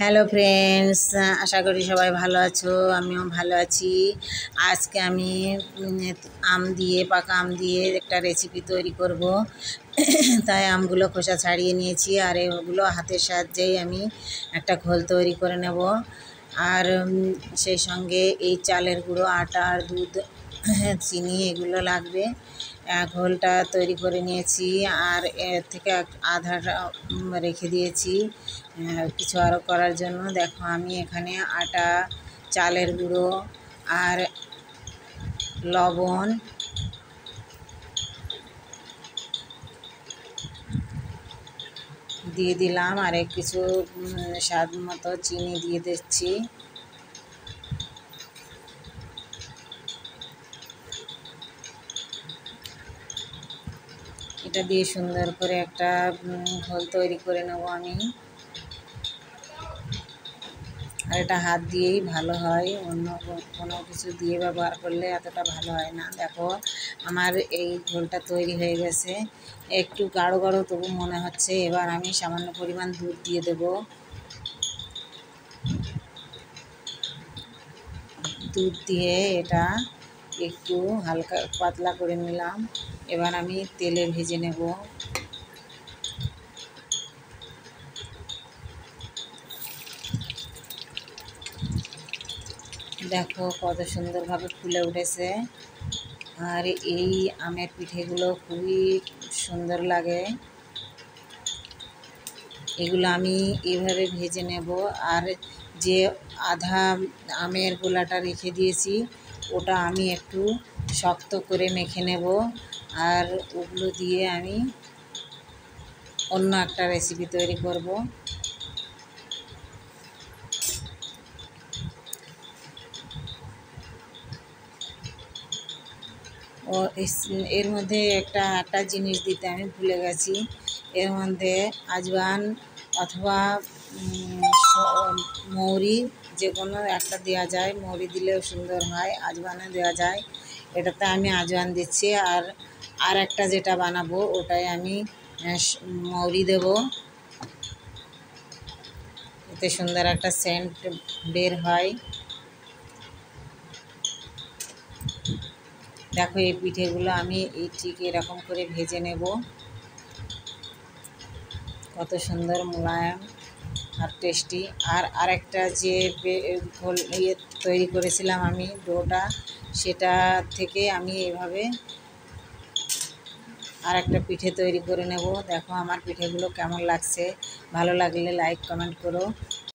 Hello friends, আশা করি সবাই ভালো আছো। আমিও ভালো আছি। আজকে আমি পাকা আম দিয়ে একটা রেসিপি তৈরি করব। তাই আমগুলো খোসা ছাড়িয়ে নিয়েছি, আর এগুলো হাতের সাহায্যেই আমি একটা ঘোল তৈরি করে নেব। আর সেই সঙ্গে এই চালের গুঁড়ো, আটা আর দুধ, চিনি এগুলো লাগবে। ঘোলটা তৈরি করে নিয়েছি, আর এর থেকে আধাটা রেখে দিয়েছি কিছু আরও করার জন্য। দেখো, আমি এখানে আটা, চালের গুঁড়ো আর লবণ দিয়ে দিলাম, আর কিছু স্বাদ মতো চিনি দিয়ে দিচ্ছি। এটা দিয়ে সুন্দর করে একটা ঘোল তৈরি করে নেব আমি। আর এটা হাত দিয়েই ভালো হয়, অন্য কোনো কিছু দিয়ে ব্যবহার করলে এতটা ভালো হয় না। দেখো, আমার এই ঘোলটা তৈরি হয়ে গেছে। একটু গাঢ় গাঢ় তবু মনে হচ্ছে। এবার আমি সামান্য পরিমাণ দুধ দিয়ে দেব। দুধ দিয়ে এটা একটু হালকা পাতলা করে নিলাম। এবার আমি তেলে ভেজে নেব। দেখো কত সুন্দরভাবে ফুলে উঠেছে। আর এই আমের পিঠেগুলো খুবই সুন্দর লাগে। এগুলো আমি এভাবে ভেজে নেব। আর যে আধা আমের গোলাটা রেখে দিয়েছি, ওটা আমি একটু শক্ত করে মেখে নেব। আর ওগুলো দিয়ে আমি অন্য একটা রেসিপি তৈরি করব। ও এর মধ্যে একটা জিনিস দিতে আমি ভুলে গেছি। এর মধ্যে আজওয়ান অথবা মৌরি, যে কোনো একটা দেওয়া যায়। মৌরি দিলেও সুন্দর হয়, আজওয়ানও দেওয়া যায়। এটাতে আমি আজওয়ান দিচ্ছি। আর একটা যেটা বানাবো ওটাই আমি মৌরি দেব। এতে সুন্দর একটা সেন্ট বের হয়। দেখো, এই পিঠেগুলো আমি ঠিক এরকম করে ভেজে নেব। কত সুন্দর মোলায়েম আর টেস্টি। আর আরেকটা যে তৈরি করেছিলাম আমি ডোটা, সেটা থেকে আমি এভাবে আর একটা পিঠে তৈরি করে নেব। দেখো আমার পিঠেগুলো কেমন লাগছে। ভালো লাগলে লাইক কমেন্ট করো।